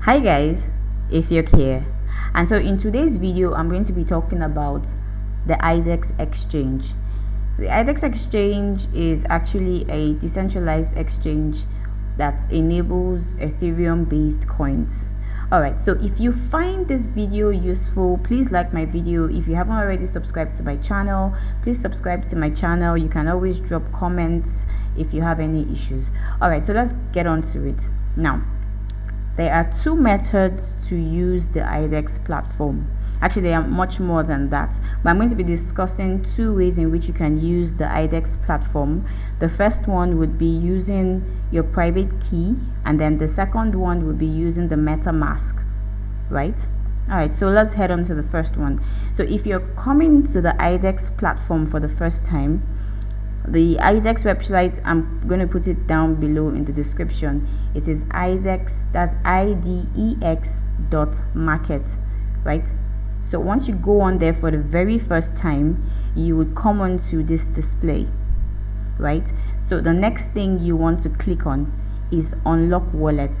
Hi guys, if you're here, and so in today's video I'm going to be talking about the Idex Exchange. The Idex Exchange is actually a decentralized exchange that enables Ethereum based coins. Alright, so if you find this video useful, please like my video. If you haven't already subscribed to my channel, please subscribe to my channel. You can always drop comments if you have any issues. Alright, so let's get on to it. Now, there are two methods to use the Idex platform. Actually, there are much more than that, but I'm going to be discussing two ways in which you can use the Idex platform. The first one would be using your private key, and then the second one would be using the MetaMask, right? Alright, so let's head on to the first one. So if you're coming to the Idex platform for the first time, the Idex website, I'm going to put it down below in the description. It is Idex, that's IDEX.market, right? So once you go on there for the very first time, you would come onto this display, right? So the next thing you want to click on is Unlock Wallet.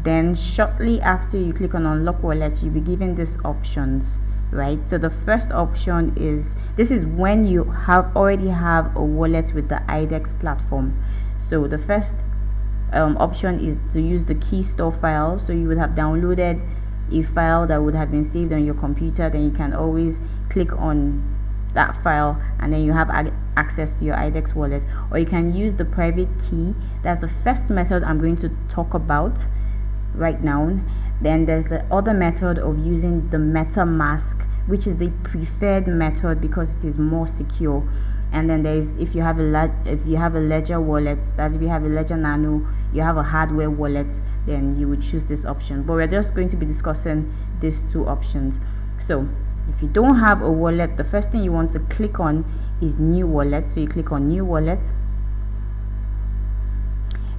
Then shortly after you click on Unlock Wallet, you'll be given these options, right? So the first option is, this is when you already have a wallet with the Idex platform. So the first option is to use the key store file. So you would have downloaded a file that would have been saved on your computer, then you can always click on that file and then you have access to your Idex wallet. Or you can use the private key. That's the first method I'm going to talk about right now. Then there's the other method of using the MetaMask, which is the preferred method because it is more secure. And then there's, if you have a Ledger wallet, that's if you have a Ledger Nano, you have a hardware wallet, then you would choose this option. But we're just going to be discussing these two options. So if you don't have a wallet, the first thing you want to click on is New Wallet. So you click on New Wallet,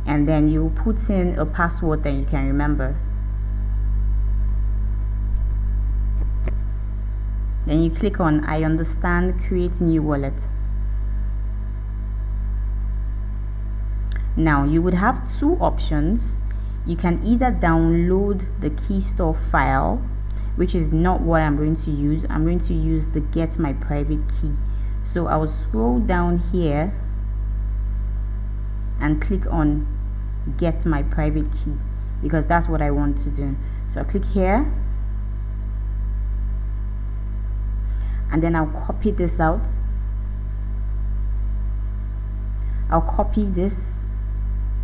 and then you put in a password that you can remember. Then you click on I understand, create new wallet. Now you would have two options. You can either download the key store file, which is not what I'm going to use. I'm going to use the get my private key. So I will scroll down here and click on get my private key because that's what I want to do. So I'll click here, and then I'll copy this out. I'll copy this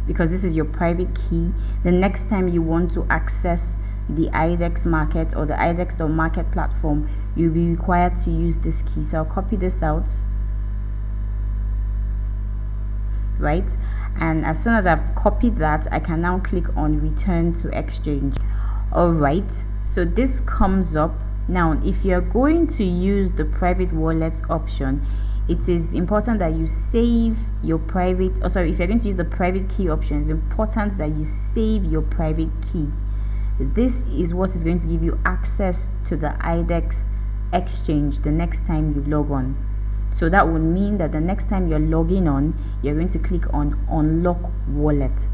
because this is your private key. The next time you want to access the Idex Market or the Idex.market platform, you'll be required to use this key. So I'll copy this out, right? And as soon as I've copied that, I can now click on return to exchange. Alright, so this comes up. Now if you're going to use the private wallet option, it is important that you save your private, if you're going to use the private key option, it's important that you save your private key. This is what is going to give you access to the Idex exchange the next time you log on. So that would mean that the next time you're logging on, you're going to click on Unlock Wallet,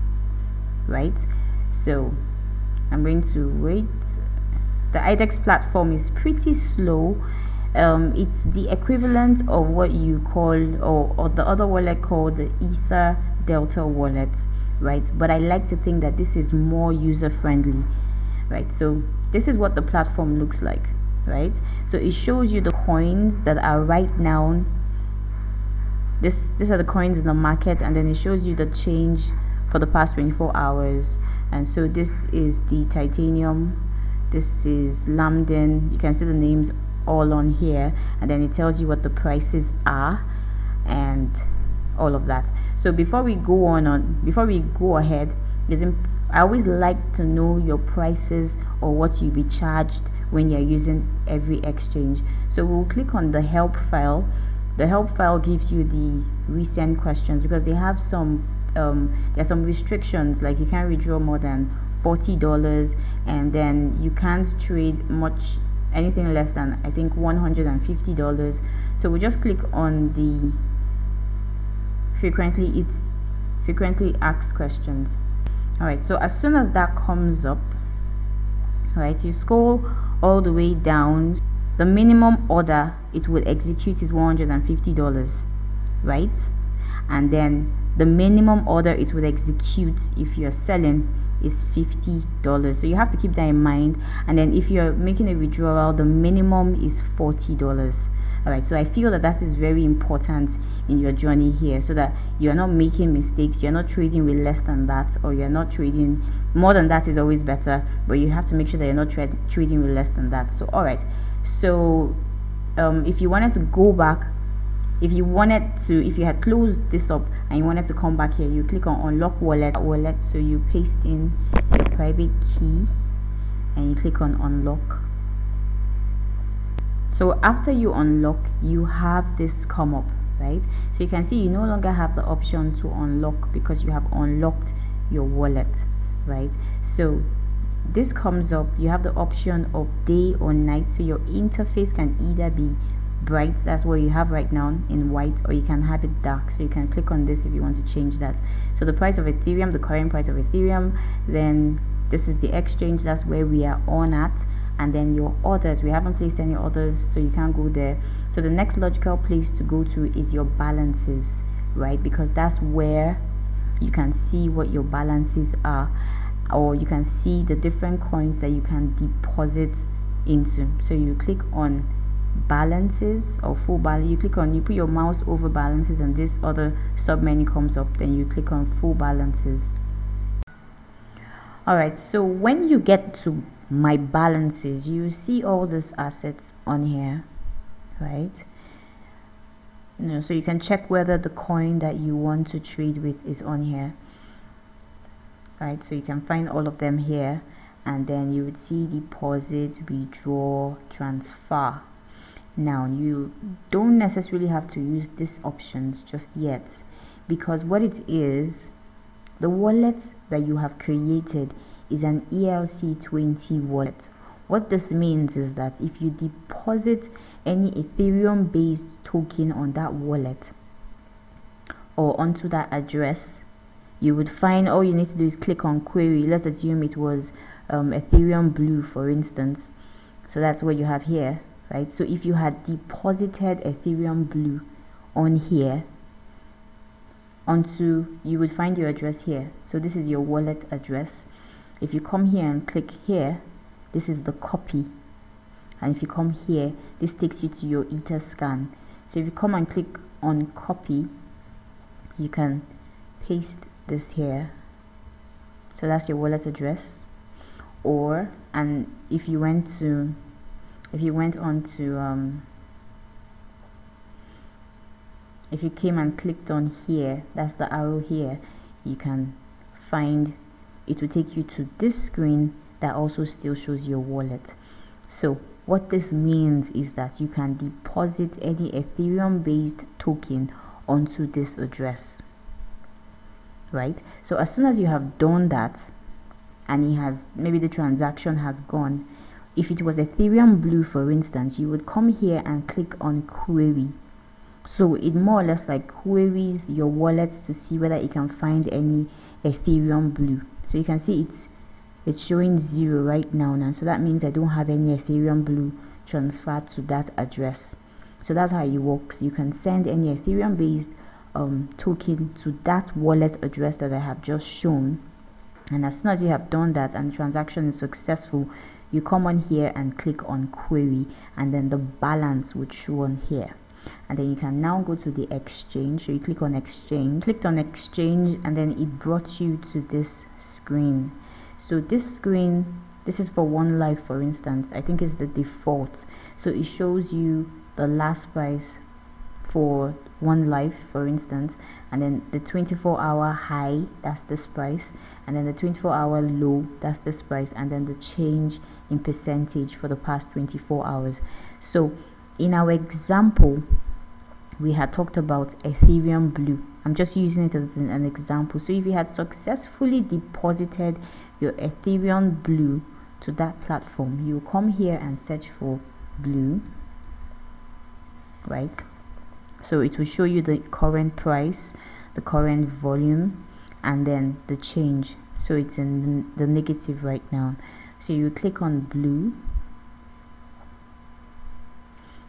right? So I'm going to wait. The Idex platform is pretty slow. It's the equivalent of what you call or the other wallet called the Ether Delta wallet, right? But I like to think that this is more user friendly, right? So this is what the platform looks like, right? So it shows you the coins that are right now. These are the coins in the market, and then it shows you the change for the past 24 hours. And so this is the titanium, this is Lambden. You can see the names all on here, and then it tells you what the prices are and all of that. So before we go ahead, I always like to know your prices or what you'll be charged when you're using every exchange. So we'll click on the help file. The help file gives you the recent questions because they have some there's some restrictions, like you can't withdraw more than $40, and then you can't trade anything less than I think $150. So we just click on the frequently asked questions. All right, so as soon as that comes up, all right, you scroll all the way down. The minimum order it would execute is $150, right? And then the minimum order it would execute if you're selling is $50. So you have to keep that in mind. And then if you're making a withdrawal, the minimum is $40. All right, so I feel that that is very important in your journey here, so that you're not making mistakes, you're not trading with less than that, or you're not trading more than that is always better, but you have to make sure that you're not trading with less than that. So all right, so if you wanted to go back, if you had closed this up and you wanted to come back here, you click on unlock wallet. So you paste in your private key and you click on unlock. So after you unlock, you have this come up, right? So you can see you no longer have the option to unlock because you have unlocked your wallet, right? So this comes up, you have the option of day or night. So your interface can either be bright, that's what you have right now in white, or you can have it dark. So you can click on this if you want to change that. So the price of Ethereum, the current price of Ethereum, then this is the exchange, that's where we are on at. And then your orders, we haven't placed any orders, so you can't go there. So the next logical place to go to is your balances, right? Because that's where you can see what your balances are, or you can see the different coins that you can deposit into. So you click on balances or full balance, you put your mouse over balances and this other sub menu comes up, then you click on full balances. All right, so when you get to my balances, you see all these assets on here, right? So you can check whether the coin that you want to trade with is on here, right? So you can find all of them here, and then you would see deposit, withdraw, transfer. Now you don't necessarily have to use these options just yet, because what it is, the wallet that you have created is an ERC20 wallet. What this means is that if you deposit any Ethereum based token on that wallet or onto that address, you would find all you need to do is click on query. Let's assume it was Ethereum Blue, for instance. So that's what you have here, right? So if you had deposited Ethereum Blue on here you would find your address here. So this is your wallet address. If you come here and click here, this is the copy, and if you come here, this takes you to your Etherscan. So if you come and click on copy, you can paste this here. So that's your wallet address. Or, and if you went on to if you came and clicked on here, that's the arrow here, you can find, it will take you to this screen that also still shows your wallet. So what this means is that you can deposit any Ethereum based token onto this address, right? So as soon as you have done that, and maybe the transaction has gone, if it was Ethereum Blue, for instance, you would come here and click on query. So it more or less like queries your wallet to see whether it can find any Ethereum Blue. So you can see it's showing 0 right now, so that means I don't have any Ethereum Blue transferred to that address. So that's how it works. You can send any Ethereum based token to that wallet address that I have just shown, and as soon as you have done that and the transaction is successful, you come on here and click on query, and then the balance would show on here. And then you can now go to the exchange. So you click on exchange, clicked on exchange, and then it brought you to this screen. So this screen, this is for one life, for instance. I think it's the default. So it shows you the last price for one life, for instance, and then the 24-hour high, that's this price, and then the 24-hour low, that's this price, and then the change in percentage for the past 24 hours. So in our example, we had talked about Ethereum Blue. I'm just using it as an example. So if you had successfully deposited your Ethereum Blue to that platform, you come here and search for Blue, right? So it will show you the current price, the current volume, and then the change. so it's in the negative right now. So you click on blue.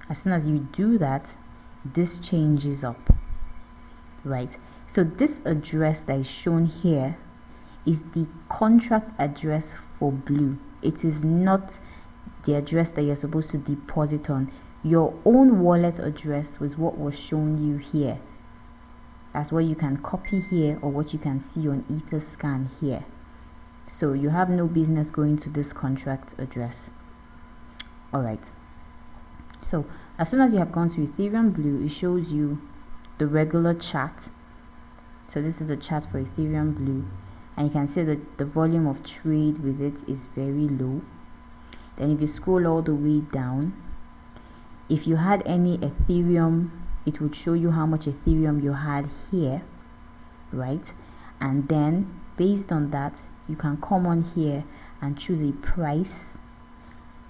As soon as you do that, this changes up, right? So this address that is shown here is the contract address for blue. It is not the address that you're supposed to deposit on. Your own wallet address was what was shown you here. That's what you can copy here, or what you can see on Etherscan here. So you have no business going to this contract address. Alright, so as soon as you have gone to Ethereum Blue, it shows you the regular chart. So this is a chart for Ethereum Blue, and you can see that the volume of trade with it is very low. Then if you scroll all the way down, if you had any Ethereum, it would show you how much Ethereum you had here, right? And then based on that, you can come on here and choose a price,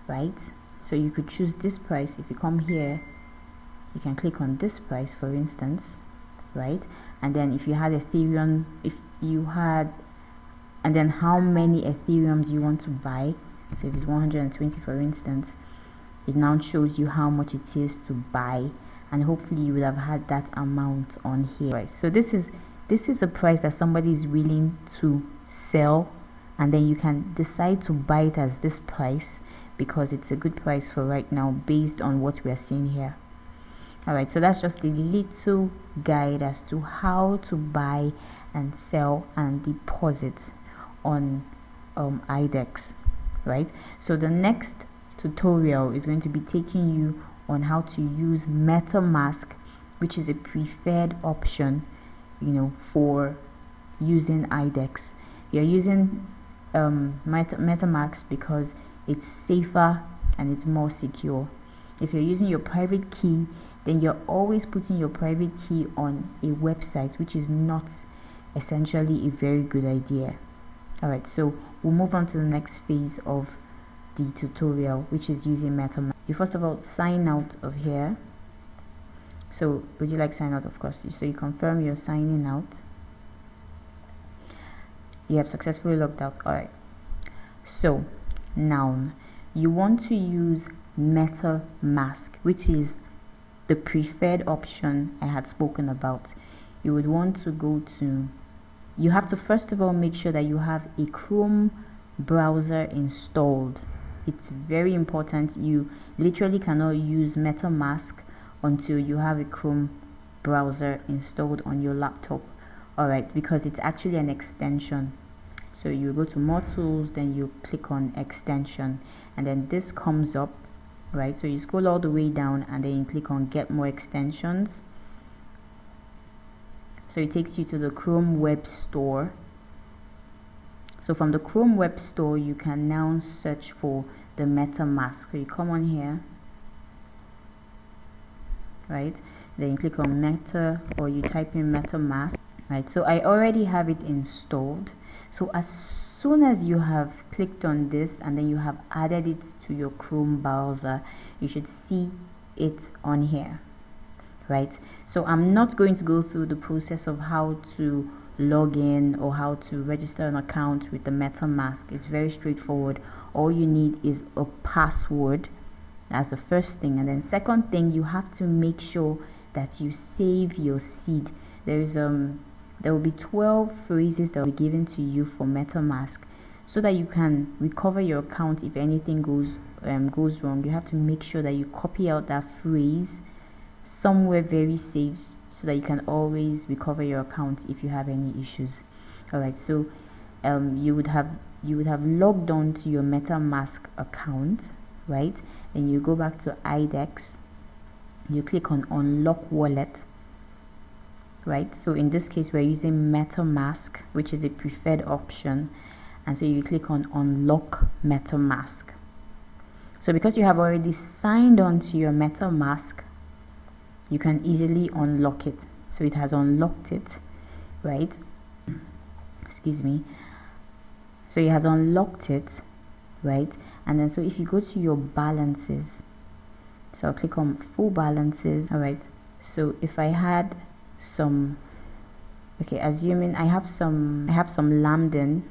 right? So you could choose this price. If you come here, you can click on this price, for instance, right? And then if you had Ethereum, and then how many Ethereums you want to buy. So if it's 120, for instance, it now shows you how much it is to buy, and hopefully you would have had that amount on here, right? So this is a price that somebody is willing to sell, and then you can decide to buy it as this price because it's a good price for right now based on what we are seeing here. Alright, so that's just a little guide as to how to buy and sell and deposit on Idex, right? So the next tutorial is going to be taking you on how to use MetaMask, which is a preferred option, you know, for using Idex. You're using MetaMask because it's safer and it's more secure. If you're using your private key, then you're always putting your private key on a website, which is not essentially a very good idea. Alright, so we'll move on to the next phase of the tutorial, which is using MetaMask. You first of all sign out of here. So would you like sign out? Of course. So you confirm you're signing out. You have successfully logged out. Alright, so now you want to use MetaMask, which is the preferred option I had spoken about. You would want to go to, you have to first of all make sure that you have a Chrome browser installed. It's very important. You literally cannot use MetaMask until you have a Chrome browser installed on your laptop. Alright, because it's actually an extension. So you go to more tools, then you click on extension, and then this comes up, right? So you scroll all the way down and then you click on get more extensions. So it takes you to the Chrome Web Store. So from the Chrome Web Store, you can now search for the MetaMask. So you come on here, right? Then you click on Meta, or you type in MetaMask, right? So I already have it installed. So as soon as you have clicked on this and then you have added it to your Chrome browser, you should see it on here, right? So I'm not going to go through the process of how to log in or how to register an account with the MetaMask. It's very straightforward. All you need is a password. That's the first thing. And then second thing, you have to make sure that you save your seed. There will be 12 phrases that will be given to you for MetaMask, so that you can recover your account if anything goes wrong. You have to make sure that you copy out that phrase somewhere very safe, so that you can always recover your account if you have any issues. Alright, so you would have logged on to your MetaMask account, right? Then you go back to Idex, you click on unlock wallet, right? So in this case we're using MetaMask, which is a preferred option, and so you click on unlock MetaMask. So because you have already signed on to your MetaMask, you can easily unlock it. So it has unlocked it, right? Excuse me. So it has unlocked it, right? And then so if you go to your balances, so I'll click on full balances. All right, so if I had some, okay, assuming I have some Lambden,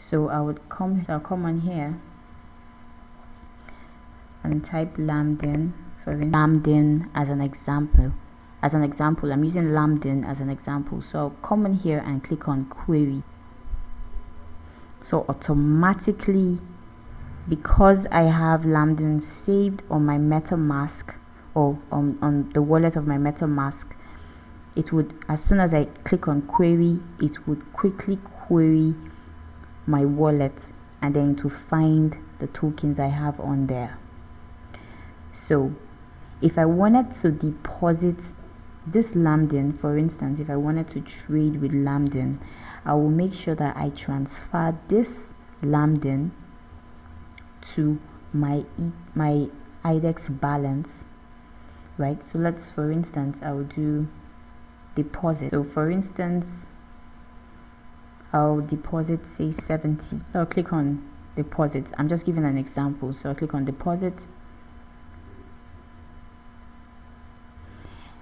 So I'll come on here and type lambden for lambden as an example. I'm using lambden as an example. So I'll come in here and click on query. So automatically, because I have lambden saved on my MetaMask or on the wallet of my MetaMask, it would, as soon as I click on query, it would quickly query my wallet and then to find the tokens I have on there. So if I wanted to deposit this lambden, for instance, if I wanted to trade with lambden, I will make sure that I transfer this lambden to my Idex balance, right? So let's, for instance, I will do deposit. So for instance, I'll deposit, say 70. I'll click on deposit. I'm just giving an example. So I'll click on deposit.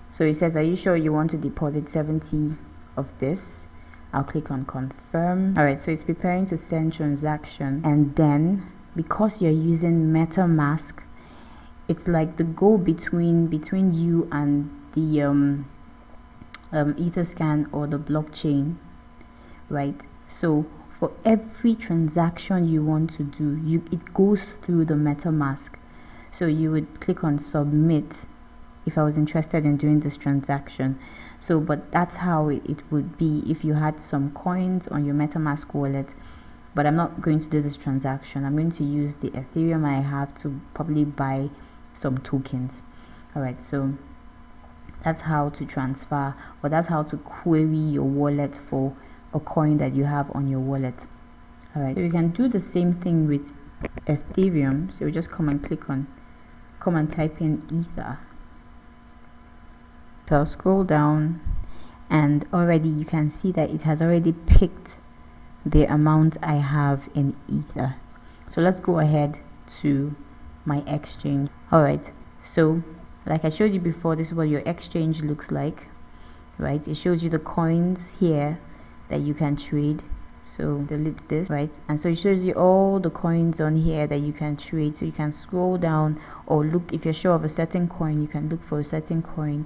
So it says, are you sure you want to deposit 70 of this? I'll click on confirm. All right, so it's preparing to send transaction. And then because you're using MetaMask, it's like the go between you and the Etherscan or the blockchain, right? So for every transaction you want to do, it goes through the MetaMask. So you would click on submit if I was interested in doing this transaction. So but that's how it would be if you had some coins on your MetaMask wallet. But I'm not going to do this transaction. I'm going to use the Ethereum I have to probably buy some tokens. All right, so that's how to transfer, or that's how to query your wallet for a coin that you have on your wallet. All right, so you can do the same thing with Ethereum. So you just come and type in Ether. So I'll scroll down, and already you can see that it has already picked the amount I have in Ether. So let's go ahead to my exchange. All right, so like I showed you before, this is what your exchange looks like, right? It shows you the coins here that you can trade. So delete this, right? And so it shows you all the coins on here that you can trade. So you can scroll down, or look, if you're sure of a certain coin, you can look for a certain coin.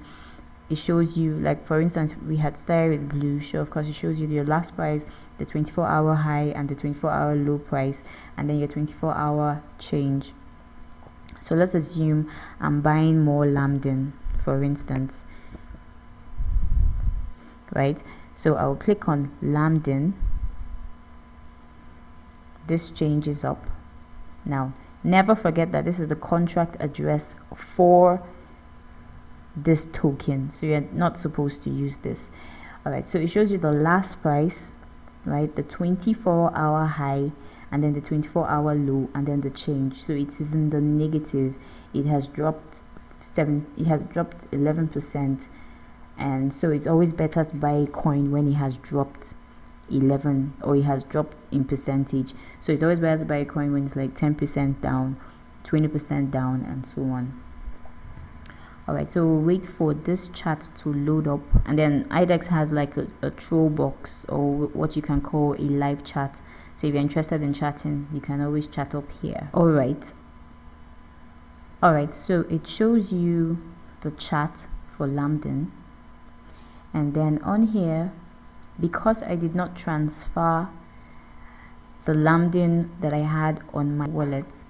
It shows you, like for instance, we had started with blue. So of course it shows you your last price, the 24-hour high and the 24-hour low price, and then your 24-hour change. So let's assume I'm buying more lambden, for instance, right? So I'll click on lambden. This changes up. Now never forget that this is the contract address for this token, so you're not supposed to use this. All right, so it shows you the last price, right, the 24-hour high, and then the 24-hour low, and then the change. So it is in the negative. It has dropped 11%, and so it's always better to buy a coin when it has dropped 11, or it has dropped in percentage. So it's always better to buy a coin when it's like 10% down, 20% down, and so on. All right, so we'll wait for this chat to load up, and then Idex has like a troll box, or what you can call a live chat. So if you're interested in chatting, you can always chat up here. All right, so it shows you the chat for lambden, and then on here, because I did not transfer the lambden that I had on my wallet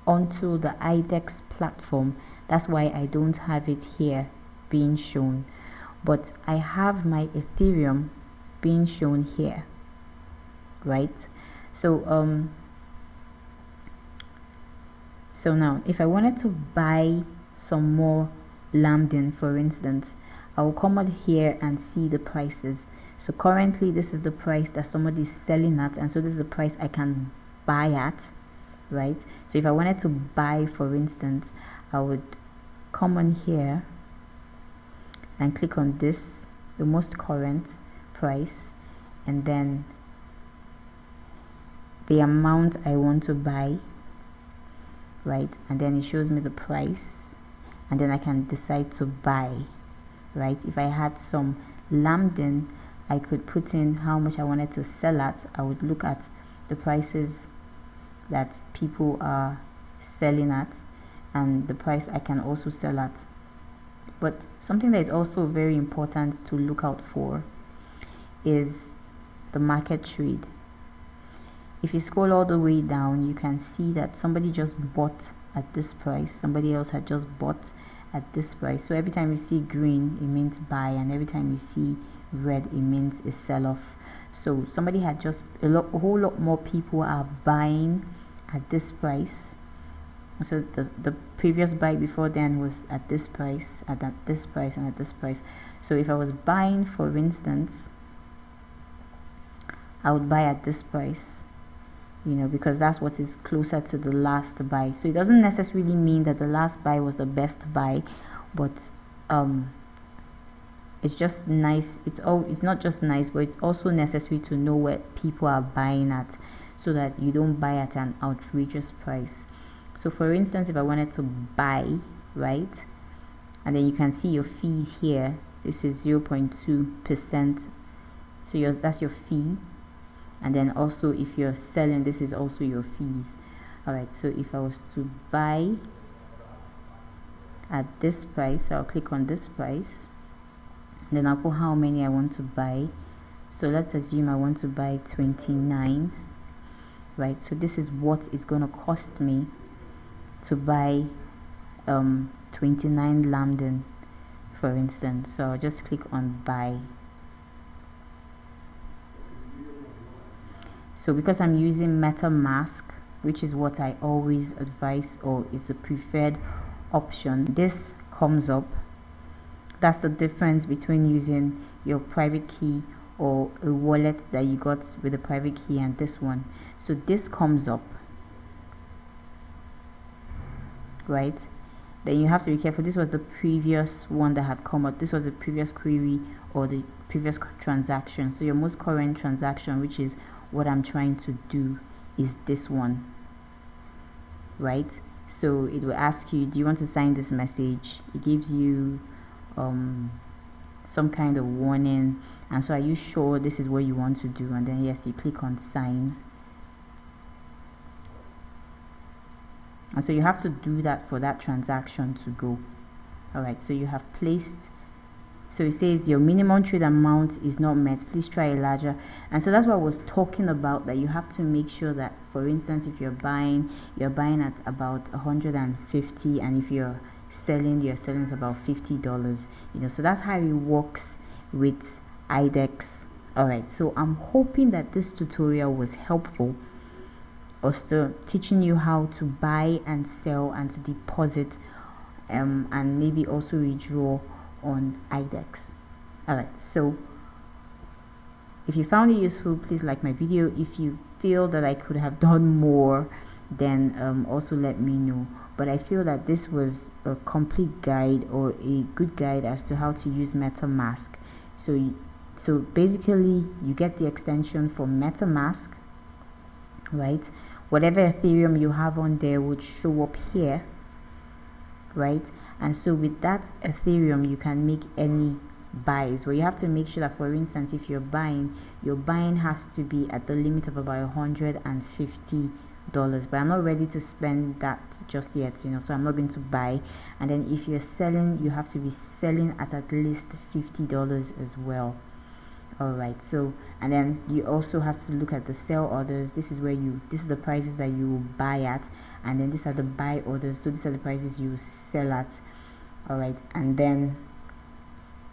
onto the Idex platform, that's why I don't have it here being shown, but I have my Ethereum being shown here, right? So so now if I wanted to buy some more lambden, for instance, I will come out here and see the prices. So currently this is the price that somebody is selling at, and so this is the price I can buy at, right? So if I wanted to buy, for instance, I would come on here and click on this, the most current price, and then the amount I want to buy, right? And then it shows me the price, and then I can decide to buy, right? If I had some lambden, I could put in how much I wanted to sell at. I would look at the prices that people are selling at and the price I can also sell at. But something that is also very important to look out for is the market trade. If you scroll all the way down, you can see that somebody just bought at this price, somebody else had just bought at this price. So every time you see green, it means buy, and every time you see red, it means a sell-off. So somebody had just a whole lot more people are buying at this price. So the previous buy before then was at this price, at this price, and at this price. So if I was buying, for instance, I would buy at this price, you know, because that's what is closer to the last buy. So it doesn't necessarily mean that the last buy was the best buy, but it's just nice. It's not just nice, but it's also necessary to know what people are buying at, so that you don't buy at an outrageous price. So for instance, if I wanted to buy, right, and then you can see your fees here. This is 0.2%, so that's your fee. And then also if you're selling, this is also your fees. Alright, so if I was to buy at this price, I'll click on this price, then I'll put how many I want to buy. So let's assume I want to buy 29, right? So this is what it's going to cost me to buy 29 lambda, for instance. So I'll just click on buy. So because I'm using MetaMask, which is what I always advise, or is a preferred option, this comes up. That's the difference between using your private key or a wallet that you got with a private key and this one. So this comes up, right? Then you have to be careful. This was the previous one that had come up. This was the previous query or the previous transaction. So your most current transaction, which is what I'm trying to do, is this one, right? So it will ask you, do you want to sign this message? It gives you some kind of warning, and so are you sure this is what you want to do? And then yes, you click on sign. And so you have to do that for that transaction to go. Alright, so you have placed, so it says your minimum trade amount is not met, please try a larger. And so that's what I was talking about, that you have to make sure that, for instance, if you're buying at about 150, and if you're selling at about $50, you know. So that's how it works with Idex. Alright, so I'm hoping that this tutorial was helpful, also teaching you how to buy and sell and to deposit and maybe also withdraw on Idex. Alright, so if you found it useful, please like my video. If you feel that I could have done more, then also let me know. But I feel that this was a complete guide, or a good guide as to how to use MetaMask. So basically you get the extension for MetaMask, right? Whatever Ethereum you have on there would show up here, right? And so with that Ethereum you can make any buys, where you have to make sure that, for instance, if you're buying, your buying has to be at the limit of about $150, but I'm not ready to spend that just yet, you know, so I'm not going to buy. And then if you're selling, you have to be selling at least $50 as well. Alright, so and then you also have to look at the sell orders. This is the prices that you will buy at, and then these are the buy orders, so these are the prices you sell at. Alright, and then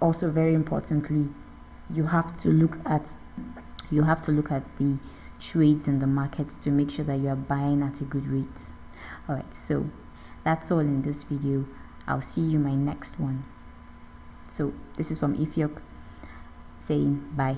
also very importantly, you have to look at the trades in the market to make sure that you are buying at a good rate. Alright, so that's all in this video. I'll see you in my next one. So this is from Ifyok saying bye.